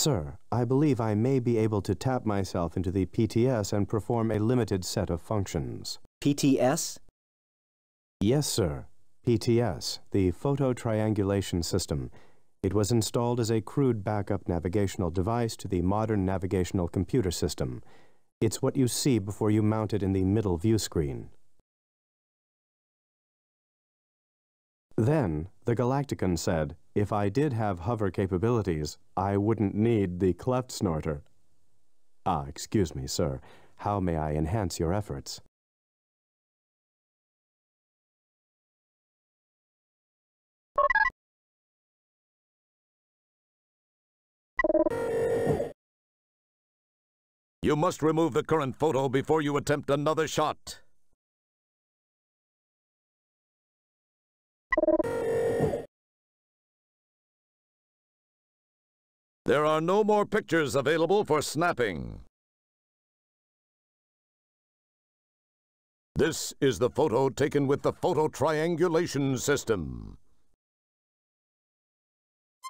Sir, I believe I may be able to tap myself into the PTS and perform a limited set of functions. PTS? Yes, sir. PTS, the Photo Triangulation System. It was installed as a crude backup navigational device to the modern navigational computer system. It's what you see before you mount it in the middle view screen. Then, the Galactican said, if I did have hover capabilities, I wouldn't need the cleft snorter. Ah, excuse me, sir. How may I enhance your efforts? You must remove the current photo before you attempt another shot. There are no more pictures available for snapping. This is the photo taken with the photo triangulation system.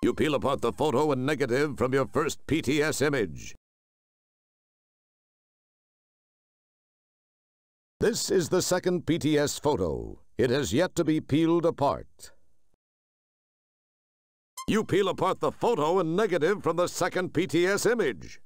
You peel apart the photo and negative from your first PTS image. This is the second PTS photo. It has yet to be peeled apart. You peel apart the photo and negative from the second PTS image.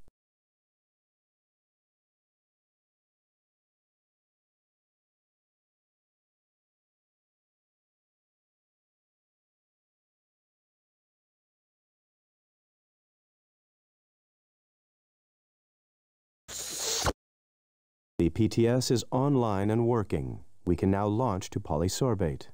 The PTS is online and working. We can now launch to polysorbate.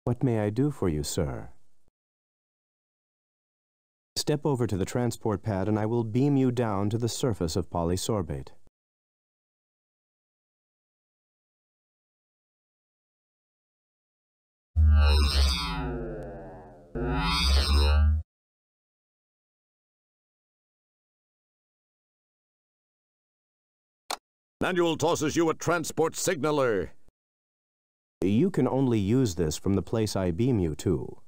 What may I do for you, sir? Step over to the transport pad and I will beam you down to the surface of polysorbate. Manual tosses you a transport signaler. You can only use this from the place I beam you to.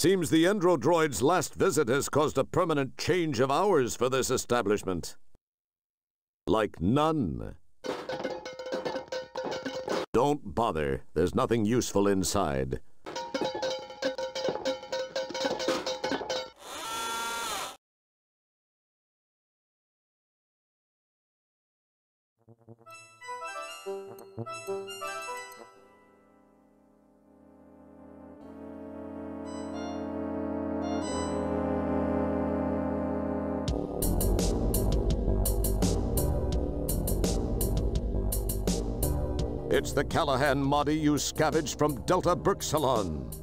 Seems the Endrodroid's last visit has caused a permanent change of hours for this establishment. Like none. Don't bother. There's nothing useful inside. It's the Callahan Mahdi you scavenged from Delta Berksalon.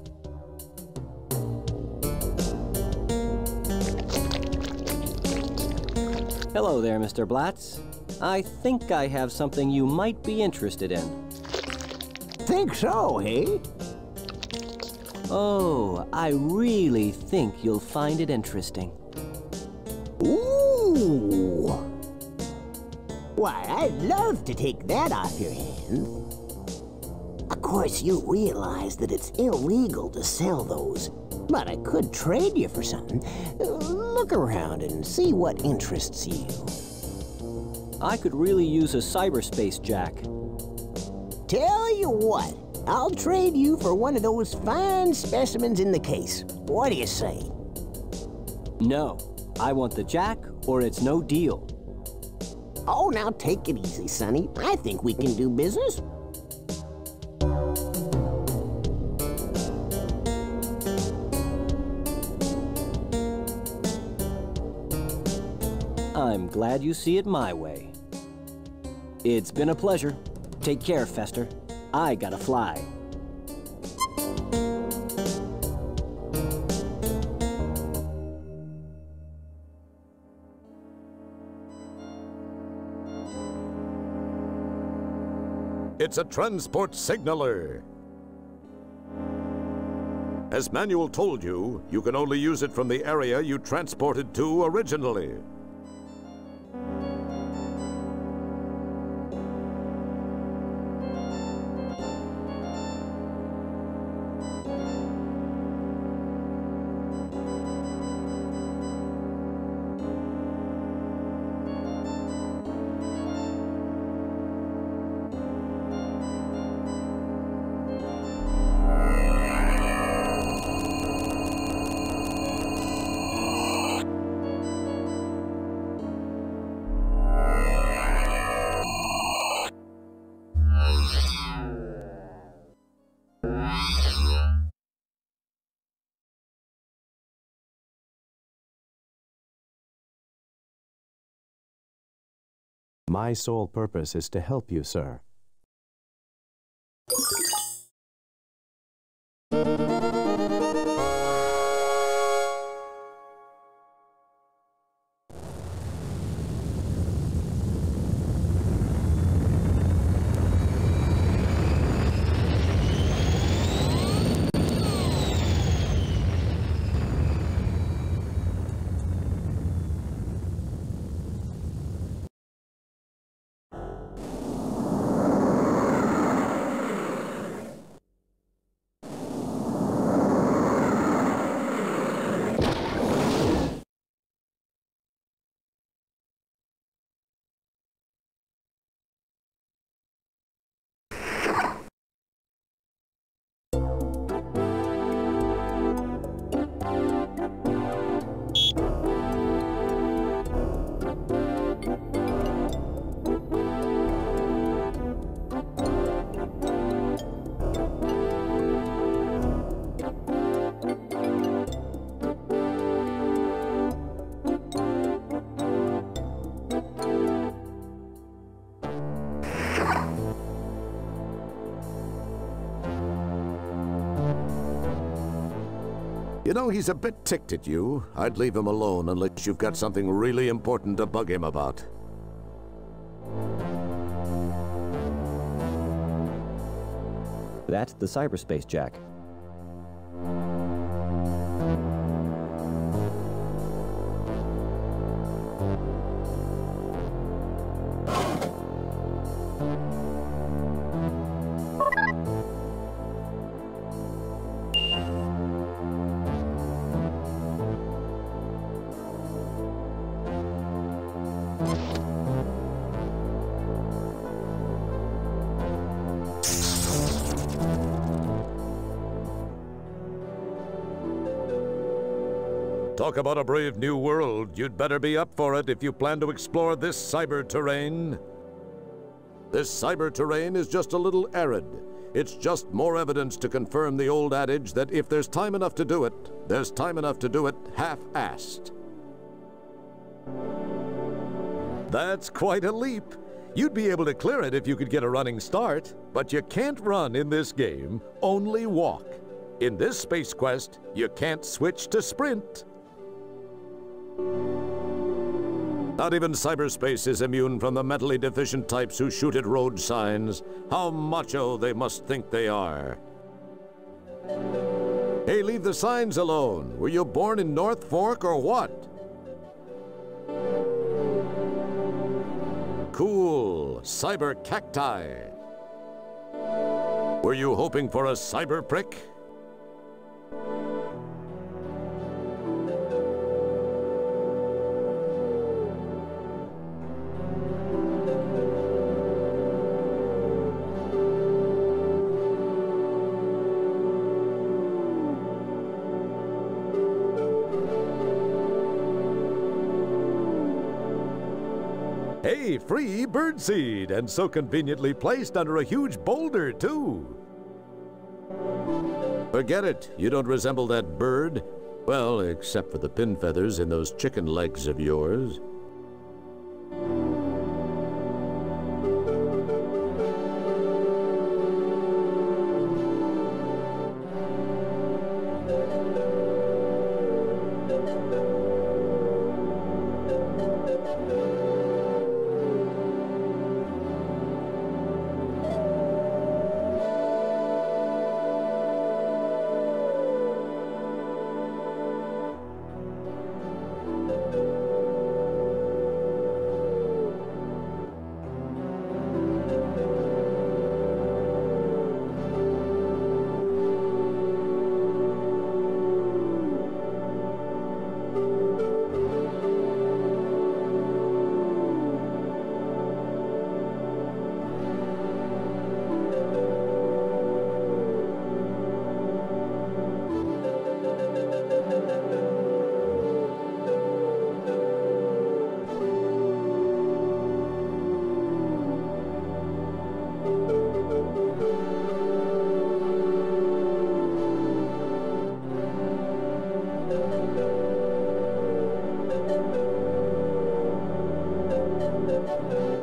Hello there, Mr. Beleauxs. I think I have something you might be interested in. Think so, hey? Oh, I really think you'll find it interesting. Ooh! Why, I'd love to take that off your hands. Of course, you realize that it's illegal to sell those, but I could trade you for something. Look around and see what interests you. I could really use a cyberspace jack. Tell you what, I'll trade you for one of those fine specimens in the case. What do you say? No. I want the jack, or it's no deal. Oh, now take it easy, Sonny. I think we can do business. I'm glad you see it my way. It's been a pleasure. Take care, Fester. I gotta fly. It's a transport signaler. As Manuel told you, you can only use it from the area you transported to originally. My sole purpose is to help you, sir. You know, he's a bit ticked at you. I'd leave him alone unless you've got something really important to bug him about. That's the cyberspace jack. Talk about a brave new world. You'd better be up for it if you plan to explore this cyber terrain. This cyber terrain is just a little arid. It's just more evidence to confirm the old adage that if there's time enough to do it, there's time enough to do it half-assed. That's quite a leap. You'd be able to clear it if you could get a running start, but you can't run in this game, only walk. In this space quest, you can't switch to sprint. Not even cyberspace is immune from the mentally deficient types who shoot at road signs. How macho they must think they are. Hey, leave the signs alone. Were you born in North Fork or what? Cool, cyber cacti. Were you hoping for a cyber prick? Hey, free birdseed, and so conveniently placed under a huge boulder, too. Forget it. You don't resemble that bird. Well, except for the pin feathers in those chicken legs of yours.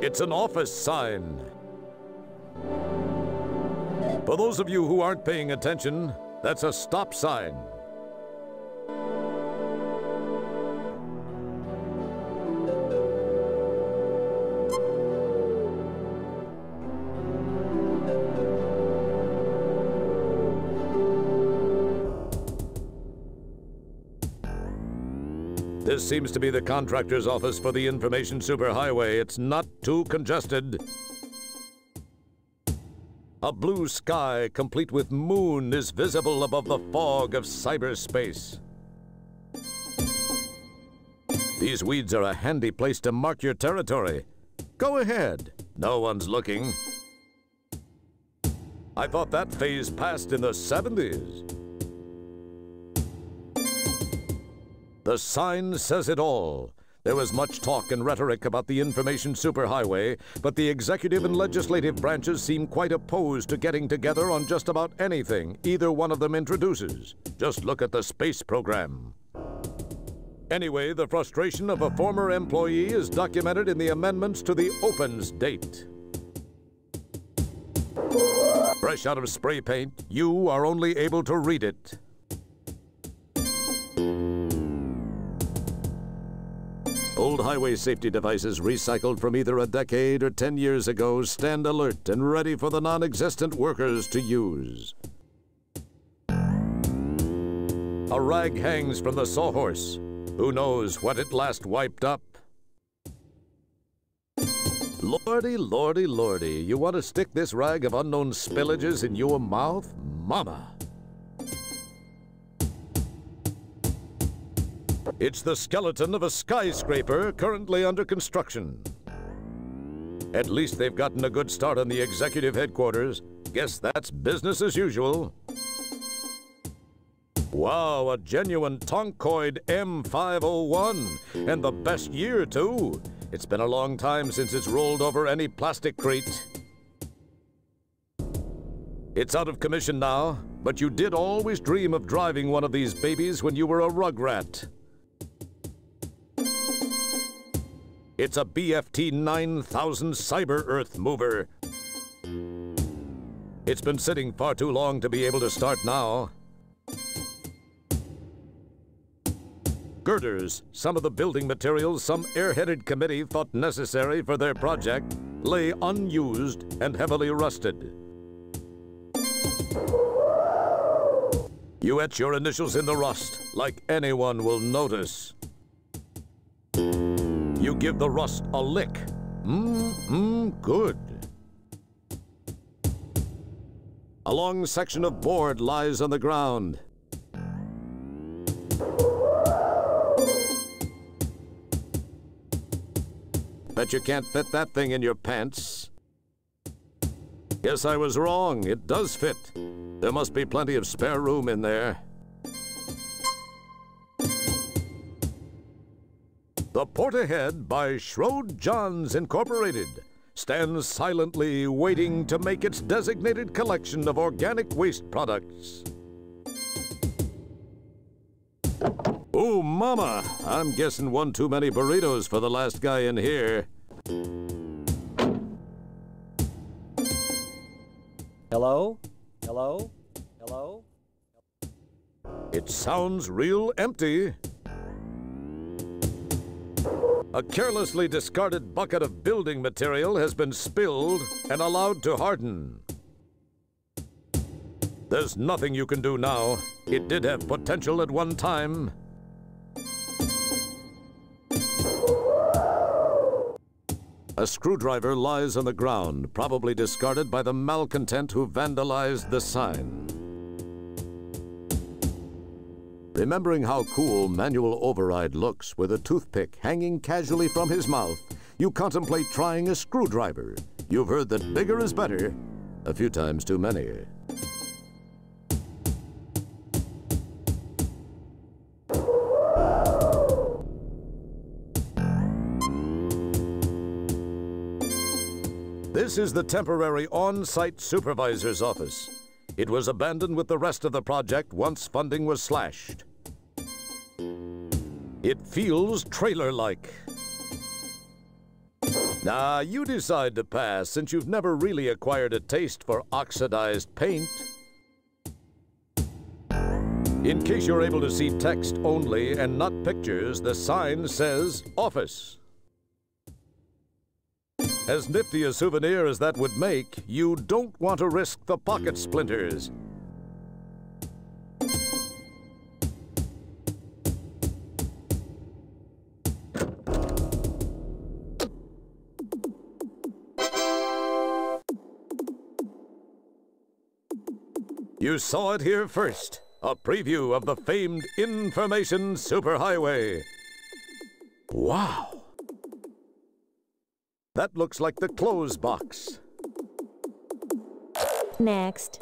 It's an office sign. For those of you who aren't paying attention, that's a stop sign. This seems to be the contractor's office for the information superhighway. It's not too congested. A blue sky, complete with moon, is visible above the fog of cyberspace. These weeds are a handy place to mark your territory. Go ahead. No one's looking. I thought that phase passed in the 70s. The sign says it all. There was much talk and rhetoric about the information superhighway, but the executive and legislative branches seem quite opposed to getting together on just about anything either one of them introduces. Just look at the space program. Anyway, the frustration of a former employee is documented in the amendments to the opens date. Fresh out of spray paint, you are only able to read it. Old highway safety devices recycled from either a decade or 10 years ago stand alert and ready for the non-existent workers to use. A rag hangs from the sawhorse. Who knows what it last wiped up? Lordy, lordy, lordy, you want to stick this rag of unknown spillages in your mouth? Mama! It's the skeleton of a skyscraper currently under construction. At least they've gotten a good start on the executive headquarters. Guess that's business as usual. Wow, a genuine Tonkoid M501, and the best year, too. It's been a long time since it's rolled over any plastic crate. It's out of commission now, but you did always dream of driving one of these babies when you were a rugrat. It's a BFT 9000 Cyber Earth mover. It's been sitting far too long to be able to start now. Girders, some of the building materials some airheaded committee thought necessary for their project, lay unused and heavily rusted. You etch your initials in the rust, like anyone will notice. You give the rust a lick. Good. A long section of board lies on the ground. Bet you can't fit that thing in your pants. Guess I was wrong. It does fit. There must be plenty of spare room in there. The Port Ahead by Schroed Johns Incorporated stands silently waiting to make its designated collection of organic waste products. Oh, mama! I'm guessing one too many burritos for the last guy in here. Hello? Hello? Hello? It sounds real empty. A carelessly discarded bucket of building material has been spilled and allowed to harden. There's nothing you can do now. It did have potential at one time. A screwdriver lies on the ground, probably discarded by the malcontent who vandalized the sign. Remembering how cool manual override looks with a toothpick hanging casually from his mouth, you contemplate trying a screwdriver. You've heard that bigger is better, a few times too many. This is the temporary on-site supervisor's office. It was abandoned with the rest of the project once funding was slashed. It feels trailer-like. Nah, you decide to pass since you've never really acquired a taste for oxidized paint. In case you're able to see text only and not pictures, the sign says office. As nifty a souvenir as that would make, you don't want to risk the pocket splinters. You saw it here first. A preview of the famed information superhighway. Wow! That looks like the clothes box. Next.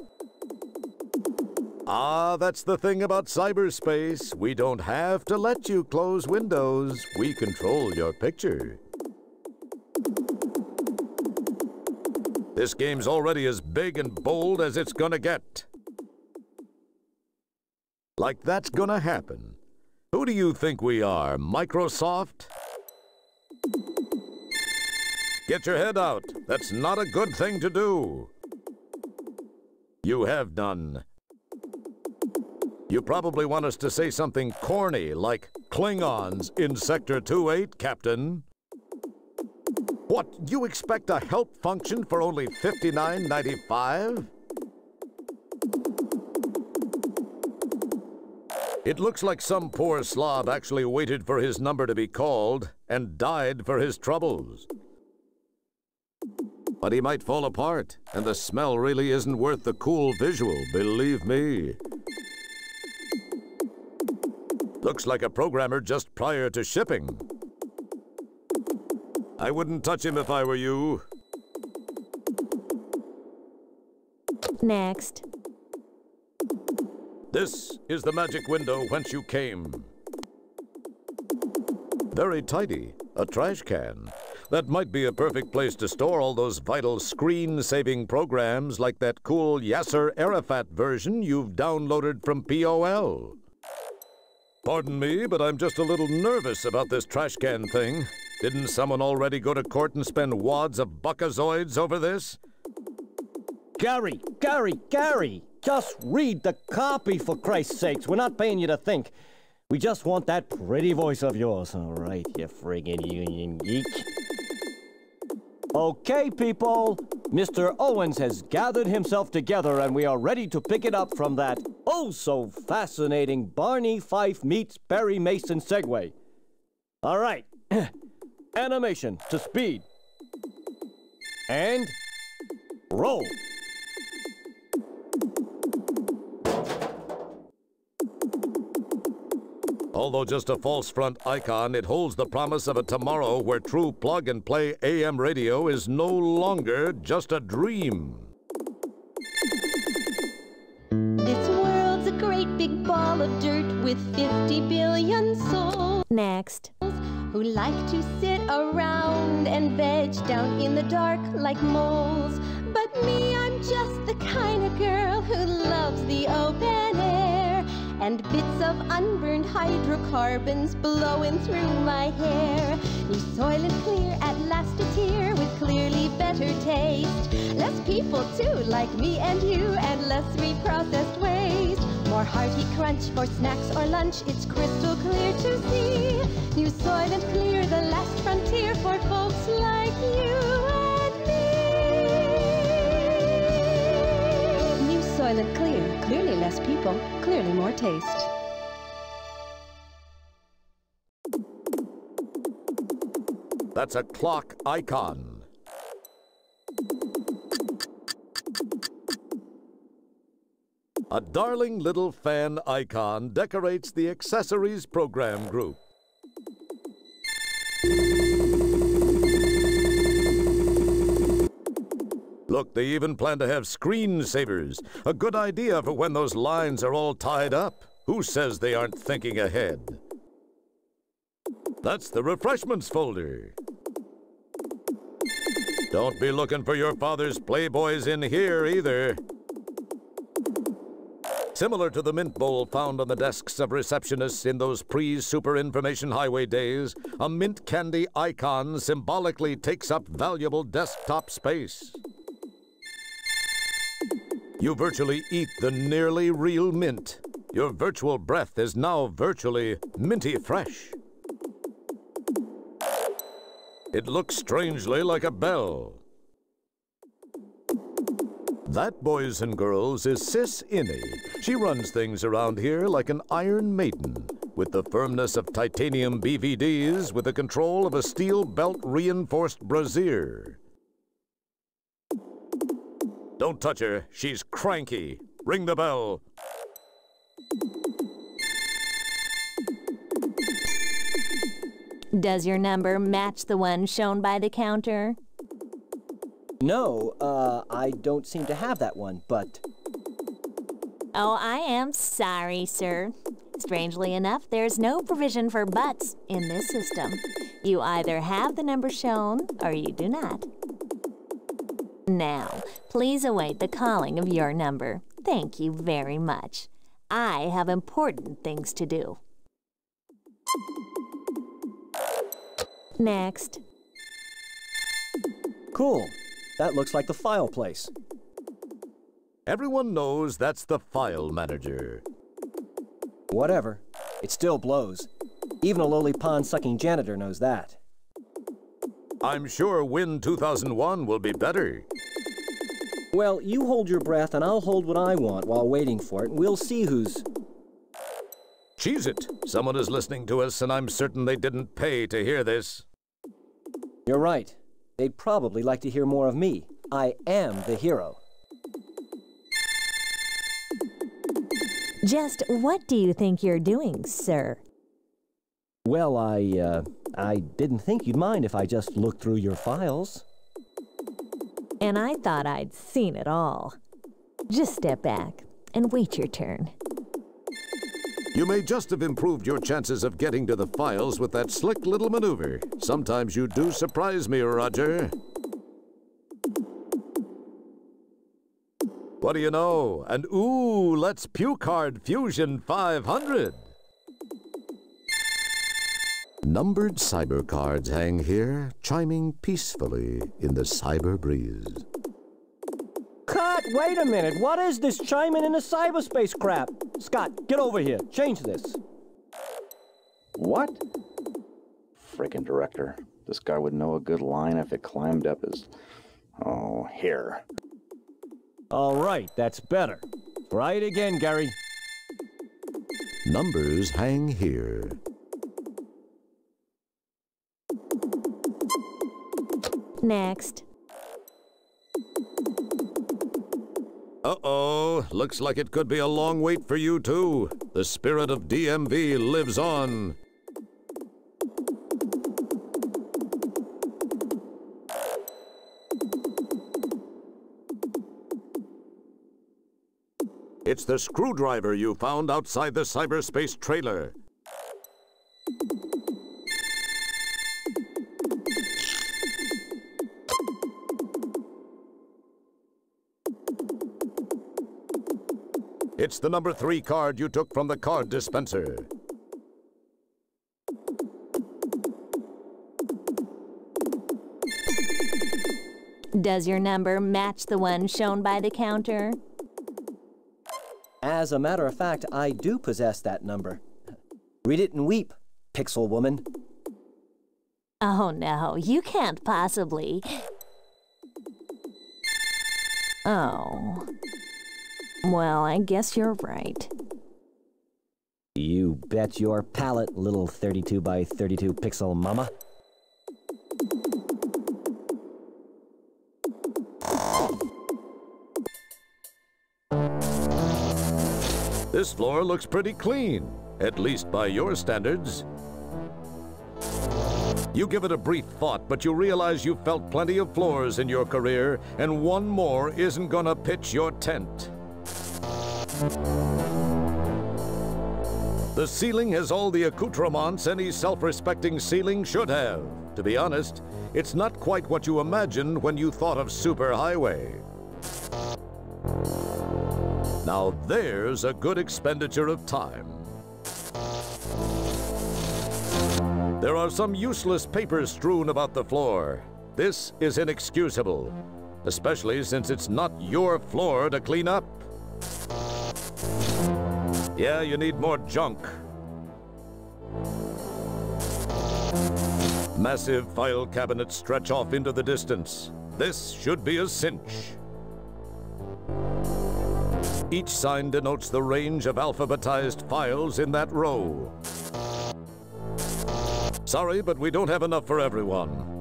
Ah, that's the thing about cyberspace. We don't have to let you close windows. We control your picture. This game's already as big and bold as it's gonna get. Like that's gonna happen. Who do you think we are, Microsoft? Get your head out. That's not a good thing to do. You have none. You probably want us to say something corny like Klingons in Sector 2-8, Captain. What, you expect a help function for only $59.95? It looks like some poor slob actually waited for his number to be called and died for his troubles. But he might fall apart, and the smell really isn't worth the cool visual, believe me. Looks like a programmer just prior to shipping. I wouldn't touch him if I were you. Next. This is the magic window whence you came. Very tidy, a trash can. That might be a perfect place to store all those vital screen-saving programs like that cool Yasser Arafat version you've downloaded from POL. Pardon me, but I'm just a little nervous about this trash can thing. Didn't someone already go to court and spend wads of buckazoids over this? Gary! Just read the copy, for Christ's sakes. We're not paying you to think. We just want that pretty voice of yours. All right, you friggin' union geek. Okay, people. Mr. Owens has gathered himself together, and we are ready to pick it up from that oh-so-fascinating Barney Fife meets Perry Mason segue. All right. Animation to speed. And roll. Although just a false front icon, it holds the promise of a tomorrow where true plug-and-play AM radio is no longer just a dream. This world's a great big ball of dirt with 50 billion souls. Next. who like to sit around and veg down in the dark like moles. But me, I'm just the kind of girl who loves the open air and bits of unburned hydrocarbons blowing through my hair. New soil and clear, at last it's here with clearly better taste. Less people too, like me and you, and less reprocessed waste. More hearty crunch for snacks or lunch, it's crystal clear to see. New soil and clear, the last frontier for folks like you and me. New soil and clear, clearly less people, clearly more taste. That's a clock icon. A darling little fan icon decorates the accessories program group. Look, they even plan to have screensavers. A good idea for when those lines are all tied up. Who says they aren't thinking ahead? That's the refreshments folder. Don't be looking for your father's Playboys in here either. Similar to the mint bowl found on the desks of receptionists in those pre-super information highway days, a mint candy icon symbolically takes up valuable desktop space. You virtually eat the nearly real mint. Your virtual breath is now virtually minty fresh. It looks strangely like a bell. That, boys and girls, is Sis Innie. She runs things around here like an iron maiden, with the firmness of titanium BVDs, with the control of a steel belt-reinforced brassiere. Don't touch her. She's cranky. Ring the bell. Does your number match the one shown by the counter? No, I don't seem to have that one, but... Oh, I am sorry, sir. Strangely enough, there's no provision for buts in this system. You either have the number shown or you do not. Now, please await the calling of your number. Thank you very much. I have important things to do. Next. Cool. That looks like the file place. Everyone knows that's the file manager. Whatever. It still blows. Even a lowly pond-sucking janitor knows that. I'm sure Win 2001 will be better. Well, you hold your breath and I'll hold what I want while waiting for it, and we'll see who's... Cheese it! Someone is listening to us, and I'm certain they didn't pay to hear this. You're right. They'd probably like to hear more of me. I am the hero. Just what do you think you're doing, sir? Well, I didn't think you'd mind if I just looked through your files. And I thought I'd seen it all. Just step back and wait your turn. You may just have improved your chances of getting to the files with that slick little maneuver. Sometimes you do surprise me, Roger. What do you know? And ooh, let's puke hard Fusion 500. Numbered cyber cards hang here, chiming peacefully in the cyber breeze. Cut! Wait a minute! What is this chiming in the cyberspace crap? Scott, get over here. Change this. What? Frickin' director. This guy would know a good line if it climbed up his... Oh, hair. All right, that's better. Try it again, Gary. Numbers hang here. Next. Uh-oh, looks like it could be a long wait for you, too. The spirit of DMV lives on. It's the screwdriver you found outside the cyberspace trailer. It's the number 3 card you took from the card dispenser. Does your number match the one shown by the counter? As a matter of fact, I do possess that number. Read it and weep, Pixel Woman. Oh no, you can't possibly. Oh. Well, I guess you're right. You bet your palate, little 32 by 32 pixel mama. This floor looks pretty clean, at least by your standards. You give it a brief thought, but you realize you've felt plenty of floors in your career, and one more isn't gonna pitch your tent. The ceiling has all the accoutrements any self-respecting ceiling should have. To be honest, it's not quite what you imagined when you thought of superhighway. Now there's a good expenditure of time. There are some useless papers strewn about the floor. This is inexcusable, especially since it's not your floor to clean up. Yeah, you need more junk. Massive file cabinets stretch off into the distance. This should be a cinch. Each sign denotes the range of alphabetized files in that row. Sorry, but we don't have enough for everyone.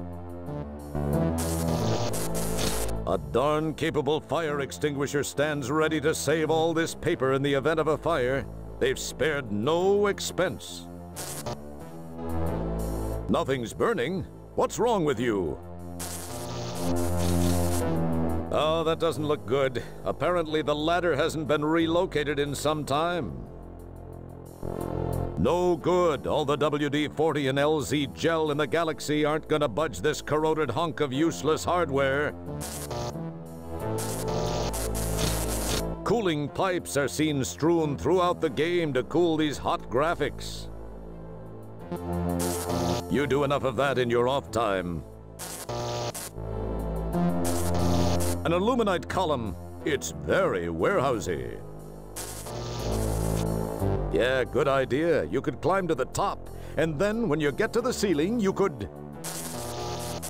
A darn capable fire extinguisher stands ready to save all this paper in the event of a fire. They've spared no expense. Nothing's burning. What's wrong with you? Oh, that doesn't look good. Apparently the ladder hasn't been relocated in some time. No good. All the WD-40 and LZ gel in the galaxy aren't gonna budge this corroded hunk of useless hardware. Cooling pipes are seen strewn throughout the game to cool these hot graphics. You do enough of that in your off time. An illuminite column. It's very warehousey. Yeah, good idea. You could climb to the top, and then when you get to the ceiling, you could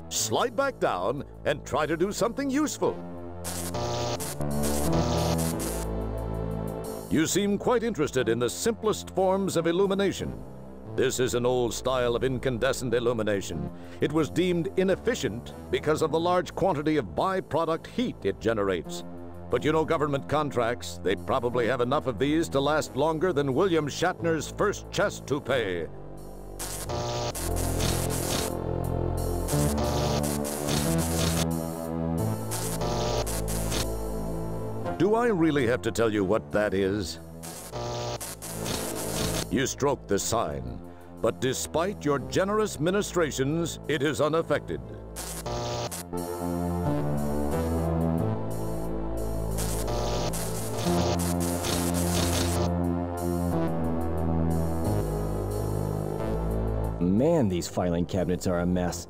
slide back down and try to do something useful. You seem quite interested in the simplest forms of illumination. This is an old style of incandescent illumination. It was deemed inefficient because of the large quantity of byproduct heat it generates. But you know government contracts, they probably have enough of these to last longer than William Shatner's first chest toupee. Do I really have to tell you what that is? You stroke the sign, but despite your generous ministrations, it is unaffected. Man, these filing cabinets are a mess.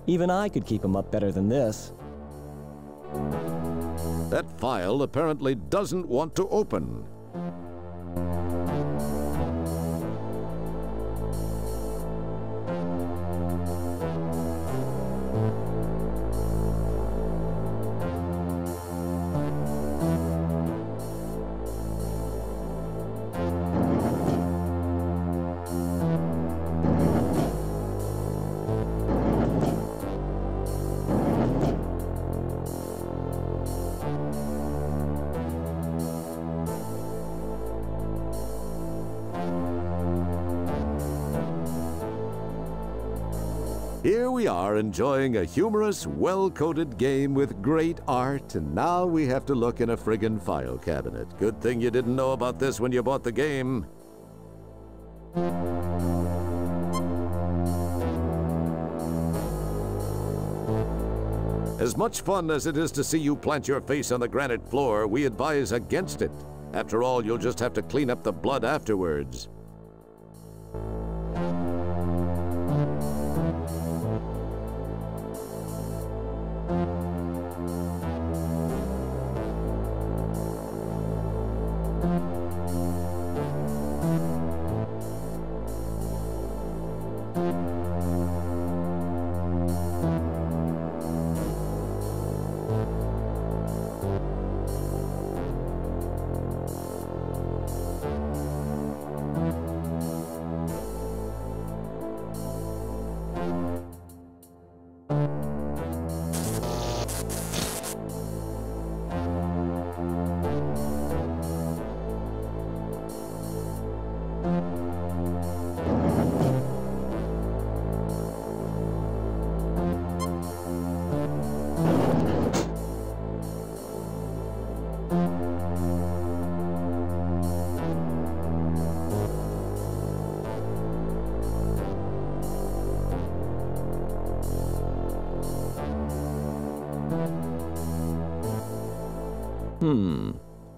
Even I could keep them up better than this. That file apparently doesn't want to open. Here we are enjoying a humorous, well-coded game with great art, and now we have to look in a friggin' file cabinet. Good thing you didn't know about this when you bought the game. As much fun as it is to see you plant your face on the granite floor, we advise against it. After all, you'll just have to clean up the blood afterwards.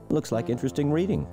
Looks like interesting reading.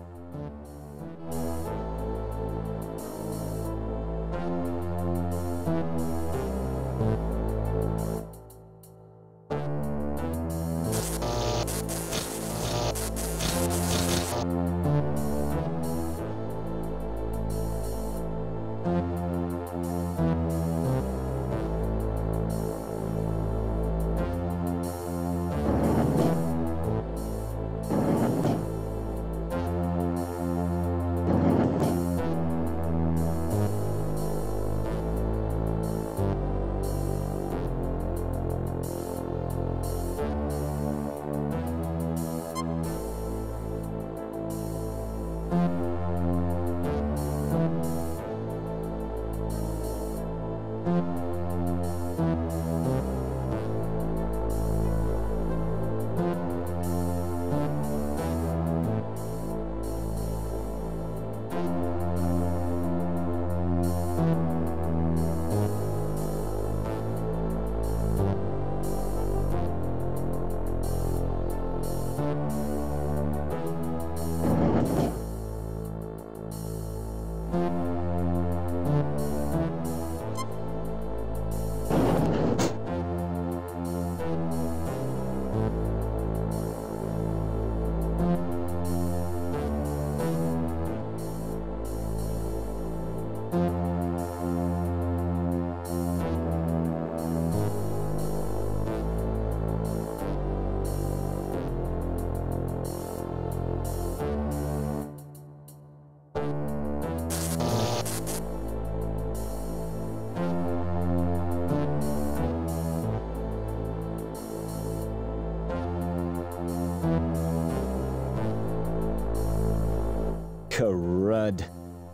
Crud.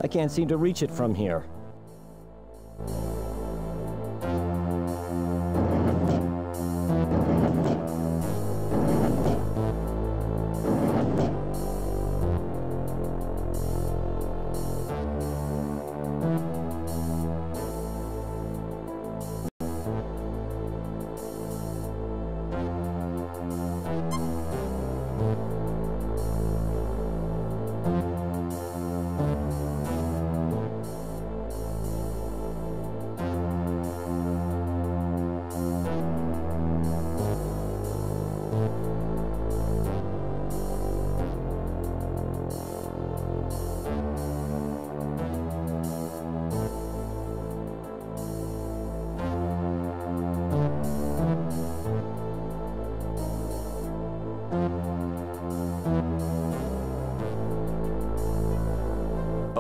I can't seem to reach it from here.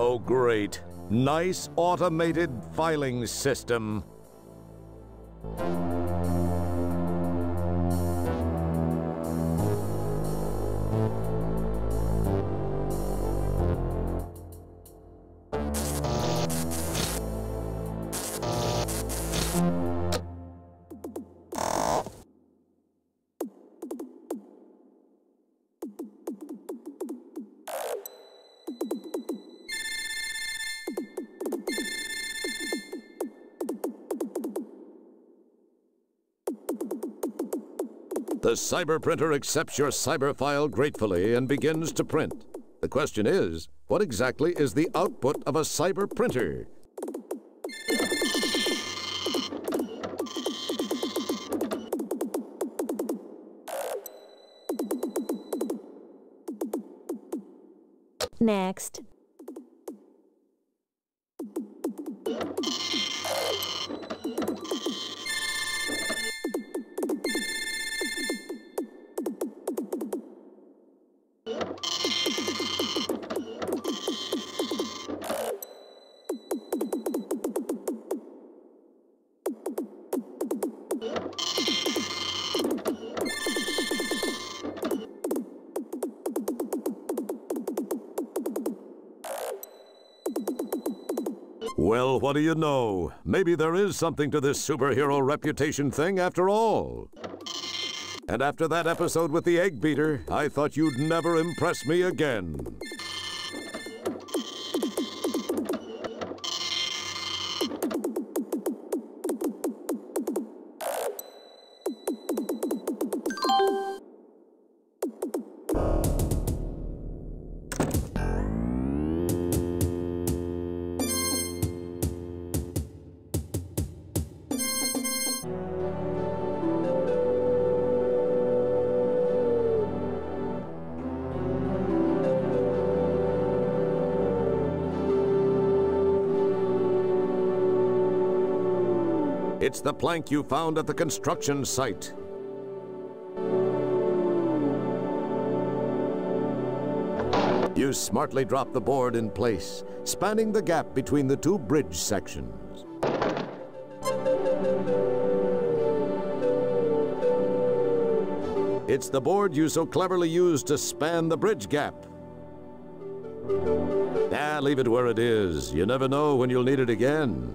Oh, great. Nice automated filing system. The cyber printer accepts your cyber file gratefully and begins to print. The The question is, what exactly is the output of a cyber printer? Next. Well, what do you know? Maybe there is something to this superhero reputation thing after all. And after that episode with the egg beater, I thought you'd never impress me again. It's the plank you found at the construction site. You smartly drop the board in place, spanning the gap between the two bridge sections. It's the board you so cleverly used to span the bridge gap. Ah, leave it where it is. You never know when you'll need it again.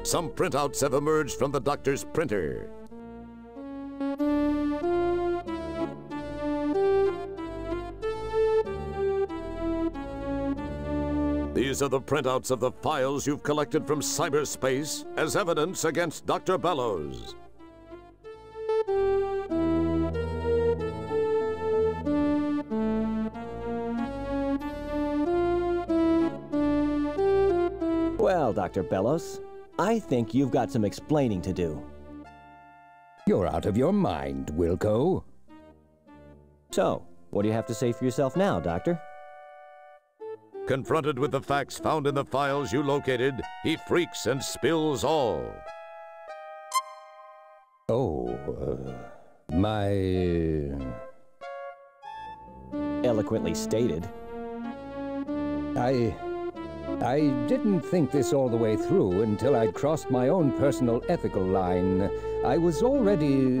Some printouts have emerged from the doctor's printer. These are the printouts of the files you've collected from cyberspace as evidence against Dr. Beleauxs. Well, Dr. Beleauxs, I think you've got some explaining to do. You're out of your mind, Wilco. So, what do you have to say for yourself now, Doctor? Confronted with the facts found in the files you located, he freaks and spills all. Eloquently stated. I didn't think this all the way through until I'd crossed my own personal ethical line. I was already...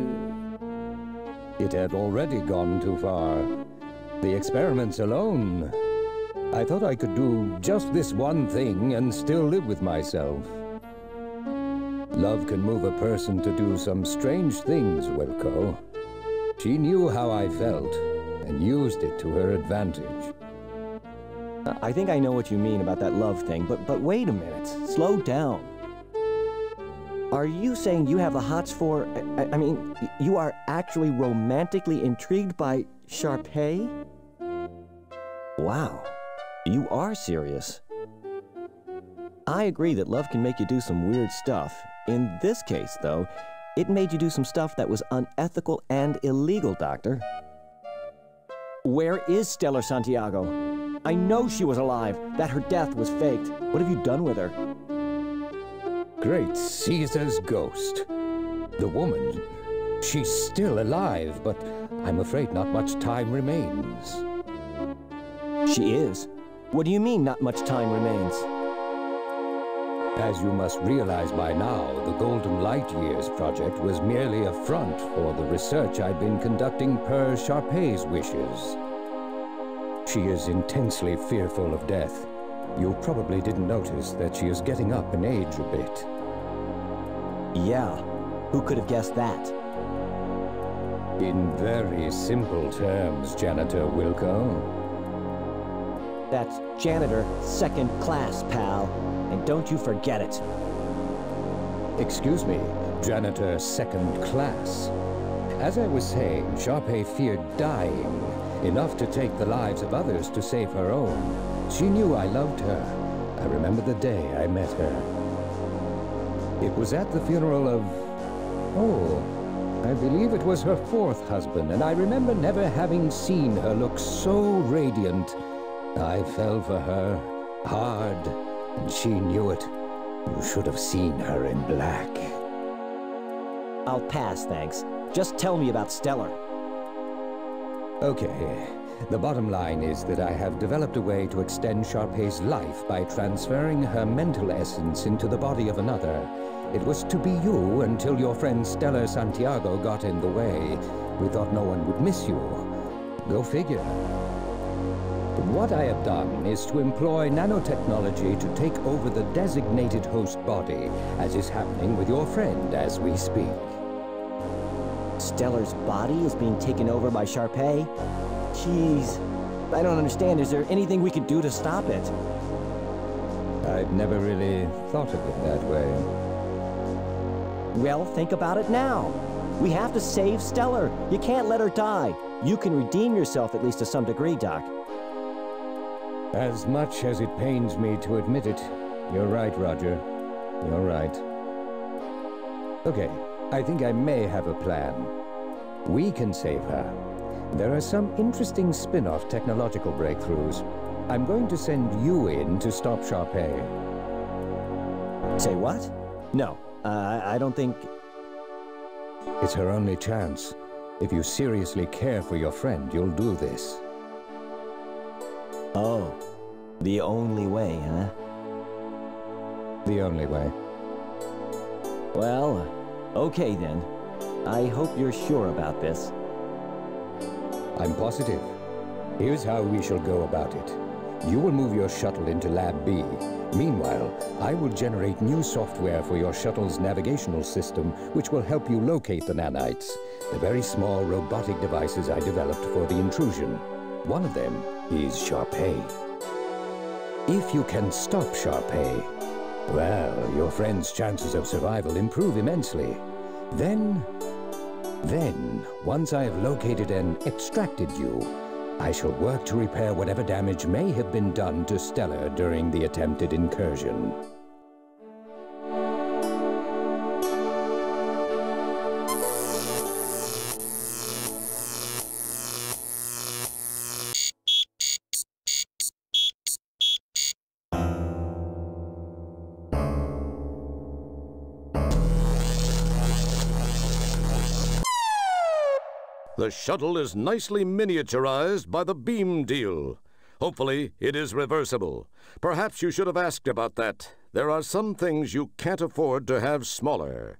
It had already gone too far. The experiments alone. I thought I could do just this one thing and still live with myself. Love can move a person to do some strange things, Wilco. She knew how I felt and used it to her advantage. I think I know what you mean about that love thing, but wait a minute. Slow down. Are you saying you have the hots for... I mean, you are actually romantically intrigued by Sharpei? Wow. You are serious. I agree that love can make you do some weird stuff. In this case, though, it made you do some stuff that was unethical and illegal, Doctor. Where is Stellar Santiago? I know she was alive, that her death was faked. What have you done with her? Great Caesar's ghost. The woman, she's still alive, but I'm afraid not much time remains. She is? What do you mean, not much time remains? As you must realize by now, the Golden Light Years project was merely a front for the research I'd been conducting per Sharpei's wishes. She is intensely fearful of death. You probably didn't notice that she is getting up in age a bit. Yeah, who could have guessed that? In very simple terms, Janitor Wilco. That's janitor second class, pal. And don't you forget it. Excuse me, Janitor second class. As I was saying, Sharpei feared dying, enough to take the lives of others to save her own. She knew I loved her. I remember the day I met her. It was at the funeral of... oh, I believe it was her fourth husband, and I remember never having seen her look so radiant. I fell for her, hard, and she knew it. You should have seen her in black. I'll pass, thanks. Just tell me about Stellar. Okay. The bottom line is that I have developed a way to extend Sharpei's life by transferring her mental essence into the body of another. It was to be you until your friend Stellar Santiago got in the way. We thought no one would miss you. Go figure. What I have done is to employ nanotechnology to take over the designated host body, as is happening with your friend as we speak. Stellar's body is being taken over by Sharpei? Jeez, I don't understand. Is there anything we could do to stop it? I've never really thought of it that way. Well, think about it now. We have to save Stellar. You can't let her die. You can redeem yourself at least to some degree, Doc. As much as it pains me to admit it, you're right, Roger. You're right. Okay, I think I may have a plan. We can save her. There are some interesting spin-off technological breakthroughs. I'm going to send you in to stop Sharpei. Say what? No, I don't think... It's her only chance. If you seriously care for your friend, you'll do this. Oh, the only way, huh? The only way. Well, okay then. I hope you're sure about this. I'm positive. Here's how we shall go about it. You will move your shuttle into Lab B. Meanwhile, I will generate new software for your shuttle's navigational system, which will help you locate the nanites, the very small robotic devices I developed for the intrusion. One of them is Sharpei. If you can stop Sharpei, well, your friend's chances of survival improve immensely. Then, once I have located and extracted you, I shall work to repair whatever damage may have been done to Stellar during the attempted incursion. The shuttle is nicely miniaturized by the beam deal. Hopefully, it is reversible. Perhaps you should have asked about that. There are some things you can't afford to have smaller.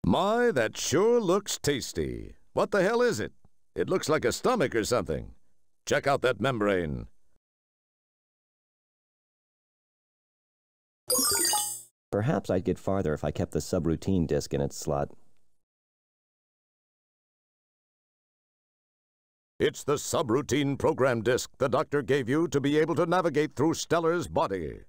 My, that sure looks tasty. What the hell is it? It looks like a stomach or something. Check out that membrane. Perhaps I'd get farther if I kept the subroutine disk in its slot. It's the subroutine program disk the doctor gave you to be able to navigate through Stellar's body.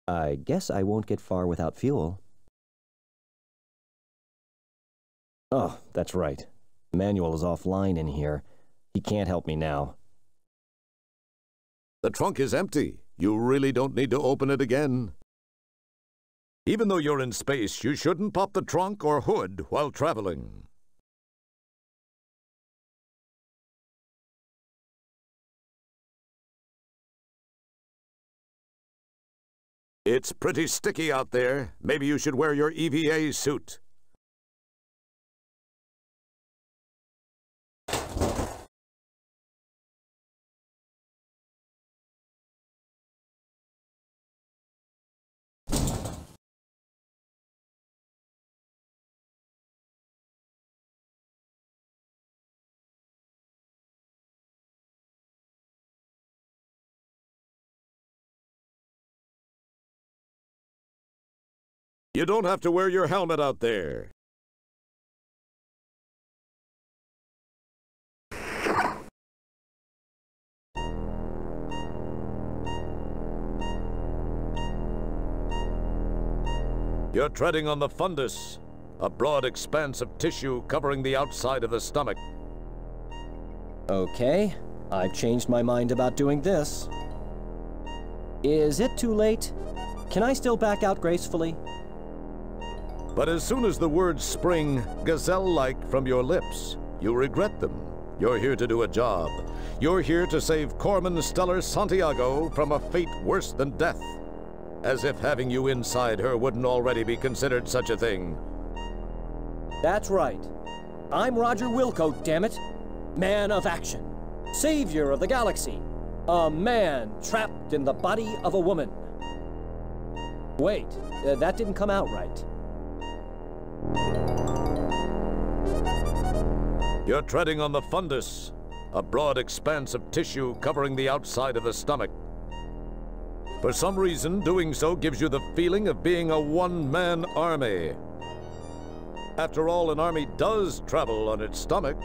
I guess I won't get far without fuel. Oh, that's right. The manual is offline in here. He can't help me now. The trunk is empty. You really don't need to open it again. Even though you're in space, you shouldn't pop the trunk or hood while traveling. It's pretty sticky out there. Maybe you should wear your EVA suit. You don't have to wear your helmet out there. You're treading on the fundus, a broad expanse of tissue covering the outside of the stomach. Okay, I've changed my mind about doing this. Is it too late? Can I still back out gracefully? But as soon as the words spring gazelle-like from your lips, you regret them. You're here to do a job. You're here to save Corman Stellar Santiago from a fate worse than death. As if having you inside her wouldn't already be considered such a thing. That's right. I'm Roger Wilco, damn it. Man of action. Savior of the galaxy. A man trapped in the body of a woman. Wait, that didn't come out right. You're treading on the fundus, a broad expanse of tissue covering the outside of the stomach. For some reason, doing so gives you the feeling of being a one-man army. After all, an army does travel on its stomach.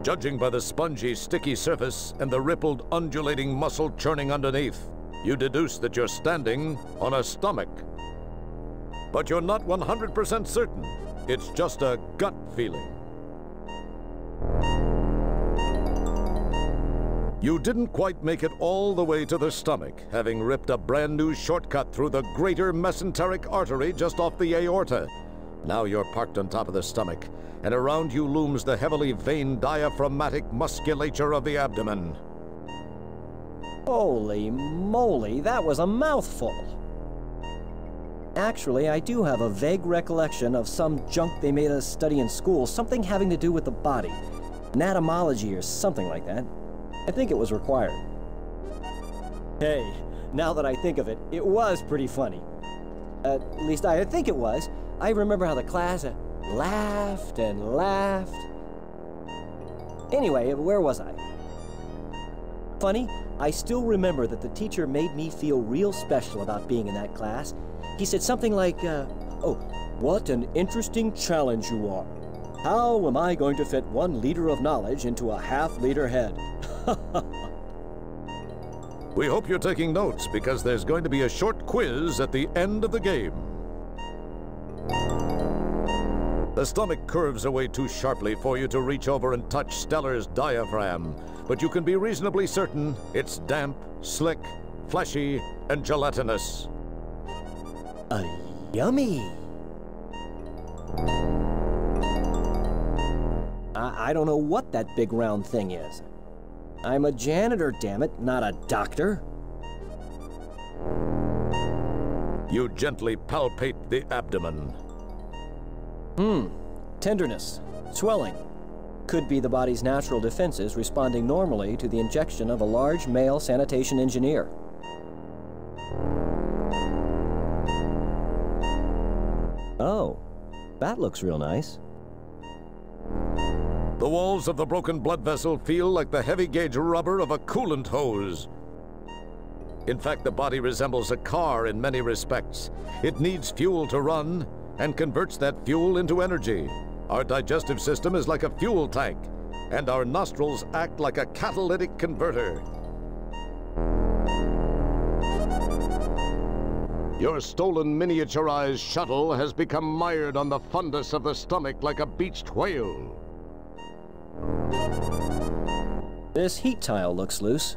Judging by the spongy, sticky surface and the rippled, undulating muscle churning underneath, you deduce that you're standing on a stomach. But you're not 100% certain. It's just a gut feeling. You didn't quite make it all the way to the stomach, having ripped a brand new shortcut through the greater mesenteric artery just off the aorta. Now you're parked on top of the stomach, and around you looms the heavily veined diaphragmatic musculature of the abdomen. Holy moly, that was a mouthful. Actually, I do have a vague recollection of some junk they made us study in school, something having to do with the body. Anatomology or something like that. I think it was required. Hey, now that I think of it, it was pretty funny. At least I think it was. I remember how the class laughed and laughed. Anyway, where was I? Funny, I still remember that the teacher made me feel real special about being in that class. He said something like, oh, what an interesting challenge you are. How am I going to fit 1 liter of knowledge into a half-liter head? We hope you're taking notes, because there's going to be a short quiz at the end of the game. The stomach curves away too sharply for you to reach over and touch Stellar's diaphragm, but you can be reasonably certain it's damp, slick, fleshy, and gelatinous. Yummy! I don't know what that big round thing is. I'm a janitor, damn it, not a doctor. You gently palpate the abdomen. Tenderness, swelling. Could be the body's natural defenses responding normally to the injection of a large male sanitation engineer. Oh, that looks real nice. The walls of the broken blood vessel feel like the heavy-gauge rubber of a coolant hose. In fact, the body resembles a car in many respects. It needs fuel to run and converts that fuel into energy. Our digestive system is like a fuel tank, and our nostrils act like a catalytic converter. Your stolen miniaturized shuttle has become mired on the fundus of the stomach like a beached whale. This heat tile looks loose.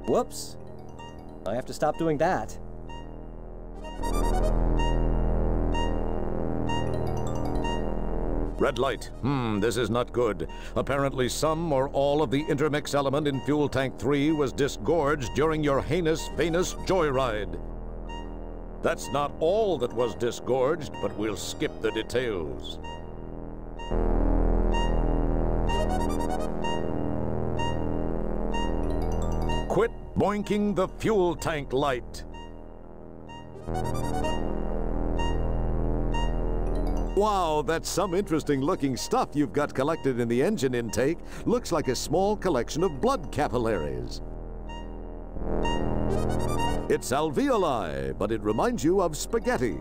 Whoops. I have to stop doing that. Red light. This is not good. Apparently some or all of the intermix element in Fuel Tank 3 was disgorged during your heinous Venus joyride. That's not all that was disgorged, but we'll skip the details. Quit boinking the fuel tank light. Wow, that's some interesting looking stuff you've got collected in the engine intake. Looks like a small collection of blood capillaries. It's alveoli, but it reminds you of spaghetti.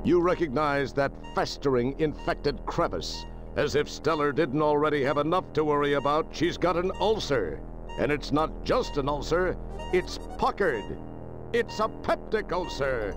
You recognize that festering, infected crevice. As if Stellar didn't already have enough to worry about, she's got an ulcer. And it's not just an ulcer, it's puckered. It's a peptic ulcer.